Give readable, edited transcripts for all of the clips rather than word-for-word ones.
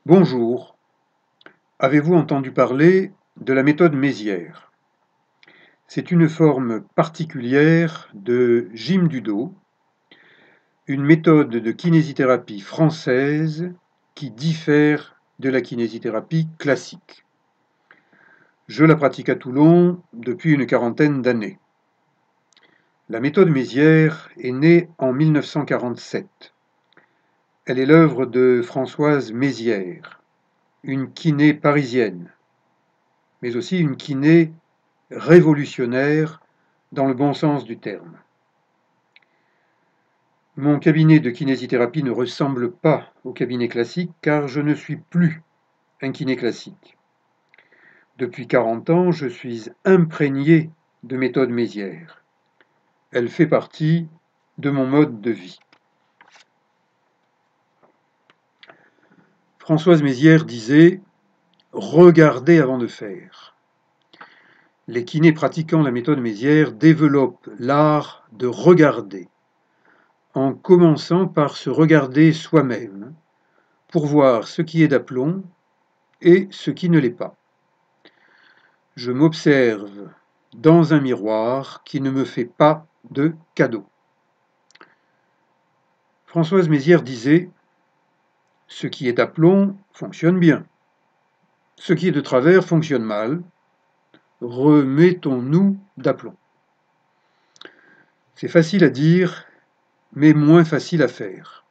Bonjour, avez-vous entendu parler de la méthode Mézières? C'est une forme particulière de gym du dos, une méthode de kinésithérapie française qui diffère de la kinésithérapie classique. Je la pratique à Toulon depuis une quarantaine d'années. La méthode Mézières est née en 1947. Elle est l'œuvre de Françoise Mézières, une kiné parisienne, mais aussi une kiné révolutionnaire dans le bon sens du terme. Mon cabinet de kinésithérapie ne ressemble pas au cabinet classique car je ne suis plus un kiné classique. Depuis 40 ans, je suis imprégné de méthode Mézières. Elle fait partie de mon mode de vie. Françoise Mézières disait « Regardez avant de faire ». Les kinés pratiquant la méthode Mézières développent l'art de regarder, en commençant par se regarder soi-même, pour voir ce qui est d'aplomb et ce qui ne l'est pas. Je m'observe dans un miroir qui ne me fait pas de cadeau. Françoise Mézières disait « Ce qui est d'aplomb fonctionne bien. Ce qui est de travers fonctionne mal. Remettons-nous d'aplomb. » C'est facile à dire, mais moins facile à faire.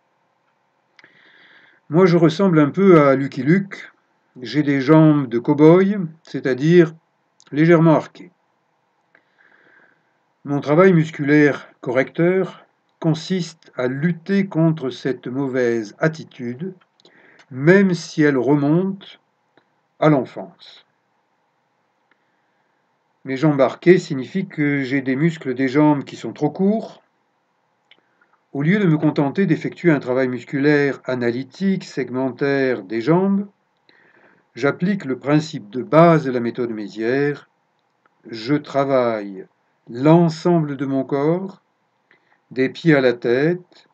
Moi, je ressemble un peu à Lucky Luke. J'ai des jambes de cow-boy, c'est-à-dire légèrement arquées. Mon travail musculaire correcteur consiste à lutter contre cette mauvaise attitude, même si elle remonte à l'enfance. Mes jambes arquées signifient que j'ai des muscles des jambes qui sont trop courts. Au lieu de me contenter d'effectuer un travail musculaire analytique, segmentaire des jambes, j'applique le principe de base de la méthode Mézières. Je travaille l'ensemble de mon corps, des pieds à la tête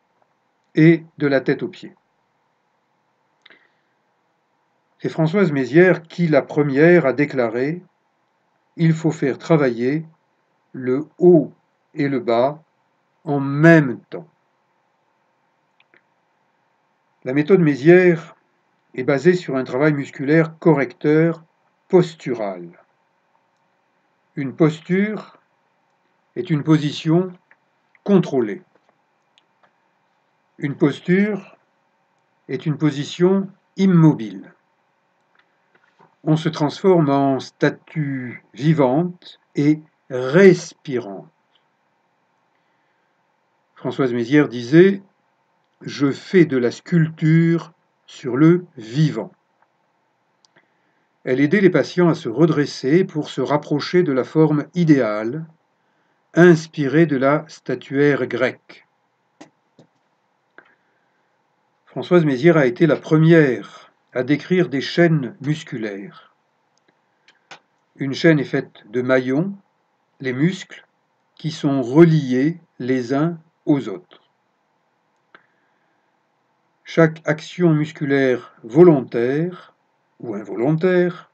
et de la tête aux pieds. C'est Françoise Mézières qui, la première, a déclaré « Il faut faire travailler le haut et le bas en même temps ». La méthode Mézières est basée sur un travail musculaire correcteur postural. Une posture est une position contrôlée. Une posture est une position immobile. On se transforme en statue vivante et respirante. Françoise Mézières disait « Je fais de la sculpture sur le vivant ». Elle aidait les patients à se redresser pour se rapprocher de la forme idéale, inspirée de la statuaire grecque. Françoise Mézières a été la première à décrire des chaînes musculaires. Une chaîne est faite de maillons, les muscles, qui sont reliés les uns aux autres. Chaque action musculaire volontaire ou involontaire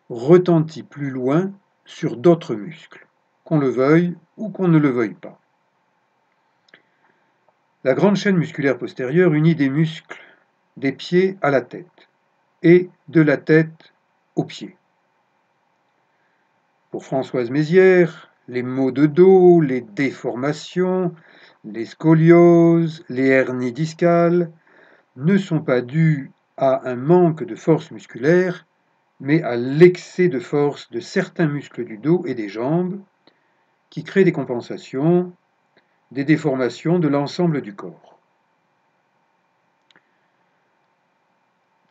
retentit plus loin sur d'autres muscles, qu'on le veuille ou qu'on ne le veuille pas. La grande chaîne musculaire postérieure unit des muscles des pieds à la tête et de la tête aux pieds. Pour Françoise Mézières, les maux de dos, les déformations, les scolioses, les hernies discales ne sont pas dus à un manque de force musculaire, mais à l'excès de force de certains muscles du dos et des jambes qui créent des compensations, des déformations de l'ensemble du corps.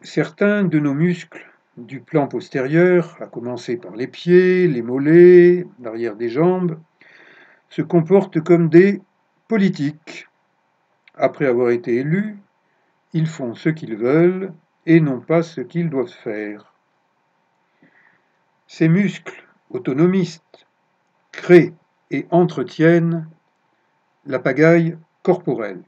Certains de nos muscles du plan postérieur, à commencer par les pieds, les mollets, l'arrière des jambes, se comportent comme des politiques. Après avoir été élus, ils font ce qu'ils veulent et non pas ce qu'ils doivent faire. Ces muscles autonomistes créent et entretiennent la pagaille corporelle.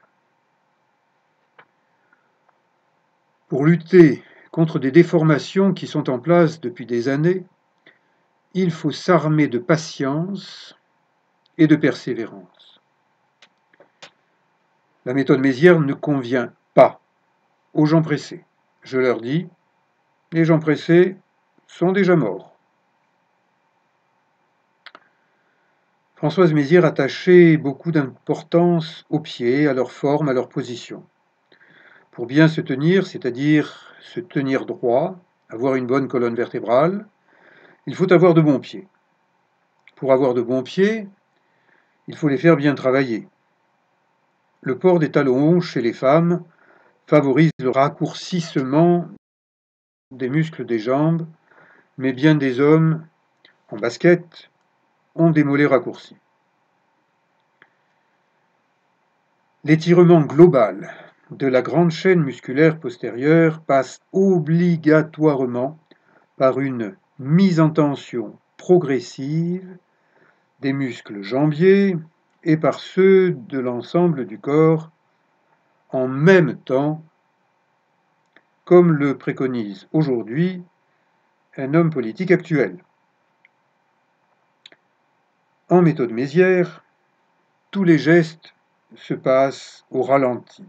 Pour lutter contre des déformations qui sont en place depuis des années, il faut s'armer de patience et de persévérance. La méthode Mézières ne convient pas aux gens pressés. Je leur dis, les gens pressés sont déjà morts. Françoise Mézières attachait beaucoup d'importance aux pieds, à leur forme, à leur position. Pour bien se tenir, c'est-à-dire se tenir droit, avoir une bonne colonne vertébrale, il faut avoir de bons pieds. Pour avoir de bons pieds, il faut les faire bien travailler. Le port des talons hauts chez les femmes favorise le raccourcissement des muscles des jambes, mais bien des hommes en basket ont des mollets raccourcis. L'étirement global de la grande chaîne musculaire postérieure passe obligatoirement par une mise en tension progressive des muscles jambiers et par ceux de l'ensemble du corps en même temps, comme le préconise aujourd'hui un homme politique actuel. En méthode Mézières, tous les gestes se passent au ralenti,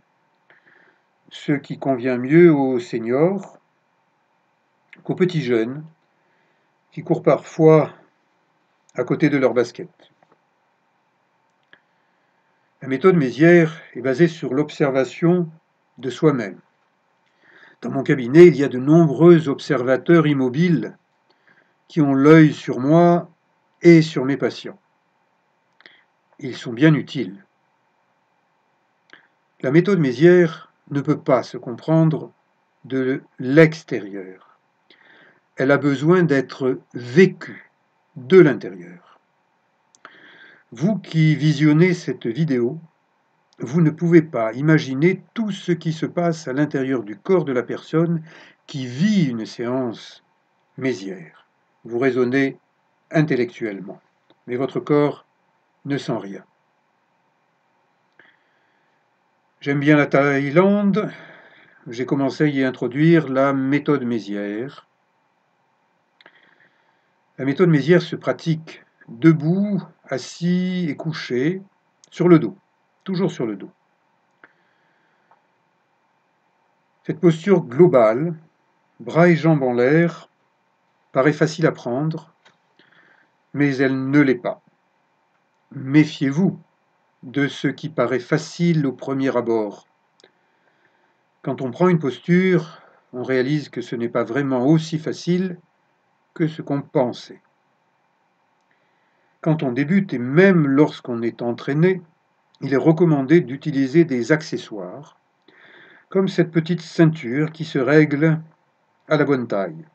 ce qui convient mieux aux seniors qu'aux petits jeunes qui courent parfois à côté de leur basket. La méthode Mézières est basée sur l'observation de soi-même. Dans mon cabinet, il y a de nombreux observateurs immobiles qui ont l'œil sur moi et sur mes patients. Ils sont bien utiles. La méthode Mézières ne peut pas se comprendre de l'extérieur. Elle a besoin d'être vécue de l'intérieur. Vous qui visionnez cette vidéo, vous ne pouvez pas imaginer tout ce qui se passe à l'intérieur du corps de la personne qui vit une séance Mézières. Vous raisonnez intellectuellement, mais votre corps ne sent rien. J'aime bien la Thaïlande. J'ai commencé à y introduire la méthode Mézières. La méthode Mézières se pratique debout, assis et couché, sur le dos, toujours sur le dos. Cette posture globale, bras et jambes en l'air, paraît facile à prendre, mais elle ne l'est pas. Méfiez-vous de ce qui paraît facile au premier abord. Quand on prend une posture, on réalise que ce n'est pas vraiment aussi facile que ce qu'on pensait. Quand on débute et même lorsqu'on est entraîné, il est recommandé d'utiliser des accessoires, comme cette petite ceinture qui se règle à la bonne taille.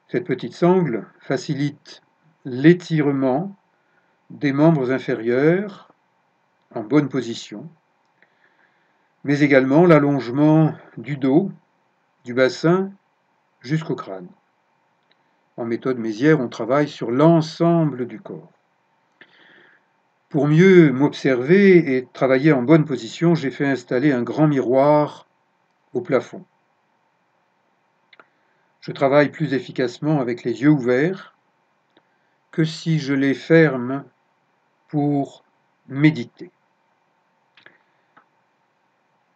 Cette petite sangle facilite l'étirement des membres inférieurs en bonne position, mais également l'allongement du dos, du bassin jusqu'au crâne. En méthode Mézières, on travaille sur l'ensemble du corps. Pour mieux m'observer et travailler en bonne position, j'ai fait installer un grand miroir au plafond. Je travaille plus efficacement avec les yeux ouverts que si je les ferme pour méditer.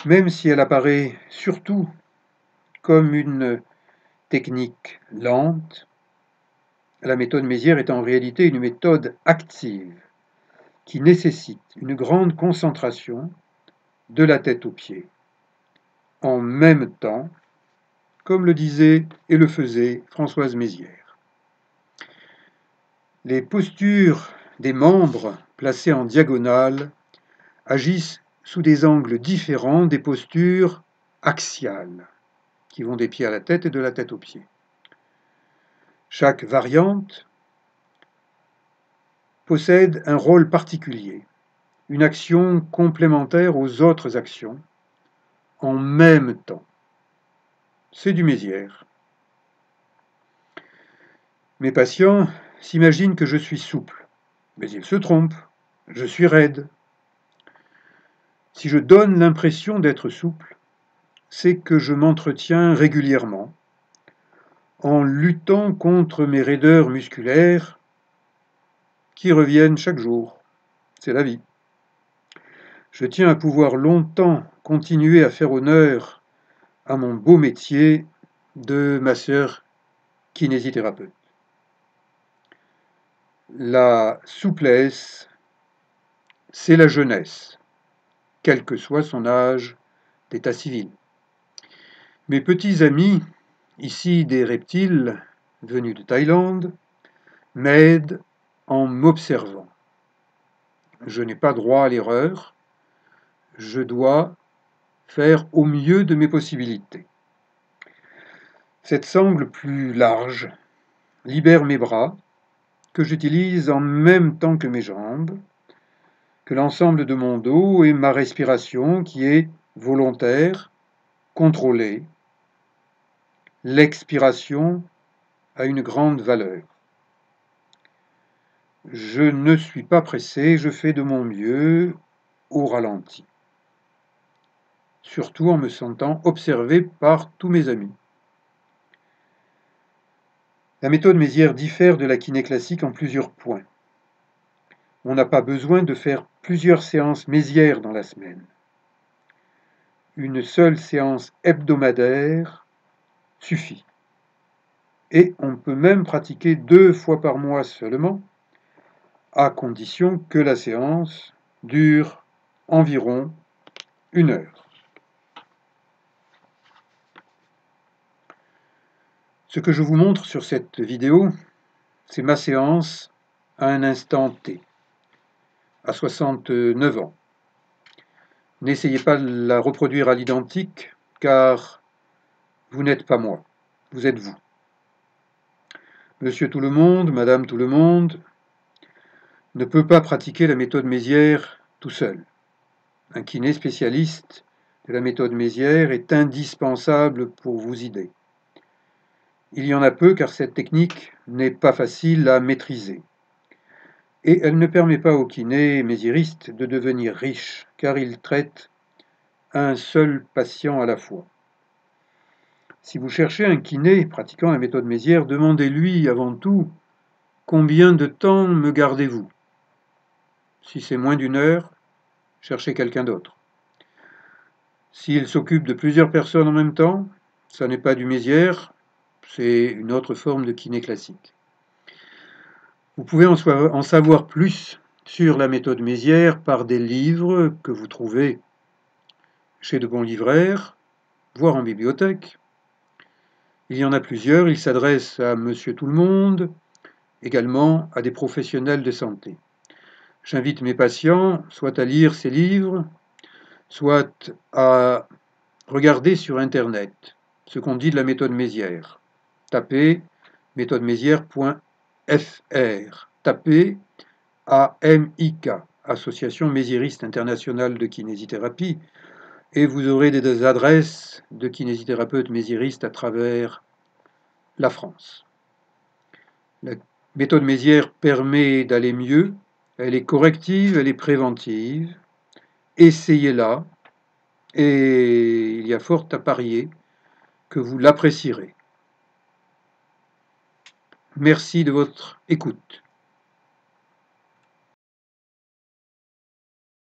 Même si elle apparaît surtout comme une technique lente, la méthode Mézières est en réalité une méthode active qui nécessite une grande concentration de la tête aux pieds, en même temps, comme le disait et le faisait Françoise Mézières. Les postures des membres placés en diagonale agissent sous des angles différents des postures axiales, qui vont des pieds à la tête et de la tête aux pieds. Chaque variante possède un rôle particulier, une action complémentaire aux autres actions, en même temps. C'est du Mézières. Mes patients s'imaginent que je suis souple, mais ils se trompent, je suis raide. Si je donne l'impression d'être souple, c'est que je m'entretiens régulièrement en luttant contre mes raideurs musculaires qui reviennent chaque jour. C'est la vie. Je tiens à pouvoir longtemps continuer à faire honneur à mon beau métier de masseur kinésithérapeute. La souplesse, c'est la jeunesse, quel que soit son âge d'état civil. Mes petits amis, ici des reptiles venus de Thaïlande, m'aident en m'observant. Je n'ai pas droit à l'erreur, je dois faire au mieux de mes possibilités. Cette sangle plus large libère mes bras, que j'utilise en même temps que mes jambes, que l'ensemble de mon dos et ma respiration qui est volontaire, contrôlée. L'expiration a une grande valeur. Je ne suis pas pressé, je fais de mon mieux au ralenti. Surtout en me sentant observé par tous mes amis. La méthode Mézières diffère de la kiné classique en plusieurs points. On n'a pas besoin de faire plusieurs séances Mézières dans la semaine. Une seule séance hebdomadaire suffit. Et on peut même pratiquer 2 fois par mois seulement, à condition que la séance dure environ 1 heure. Ce que je vous montre sur cette vidéo, c'est ma séance à un instant T, à 69 ans. N'essayez pas de la reproduire à l'identique, car vous n'êtes pas moi, vous êtes vous. Monsieur tout le monde, madame tout le monde, ne peut pas pratiquer la méthode Mézières tout seul. Un kiné spécialiste de la méthode Mézières est indispensable pour vous aider. Il y en a peu car cette technique n'est pas facile à maîtriser. Et elle ne permet pas au kiné méziériste de devenir riche, car il traite un seul patient à la fois. Si vous cherchez un kiné pratiquant la méthode Mézières, demandez-lui avant tout combien de temps me gardez-vous. Si c'est moins d'1 heure, cherchez quelqu'un d'autre. S'il s'occupe de plusieurs personnes en même temps, ça n'est pas du Mézières, c'est une autre forme de kiné classique. Vous pouvez en savoir plus sur la méthode Mézières par des livres que vous trouvez chez de bons livraires, voire en bibliothèque. Il y en a plusieurs, ils s'adressent à monsieur tout le monde, également à des professionnels de santé. J'invite mes patients soit à lire ces livres, soit à regarder sur Internet ce qu'on dit de la méthode Mézières. Tapez méthodemézières.fr. Tapez AMIK, Association méziériste internationale de kinésithérapie, et vous aurez des adresses de kinésithérapeutes méziéristes à travers la France. La méthode Mézières permet d'aller mieux, elle est corrective, elle est préventive. Essayez-la, et il y a fort à parier que vous l'apprécierez. Merci de votre écoute.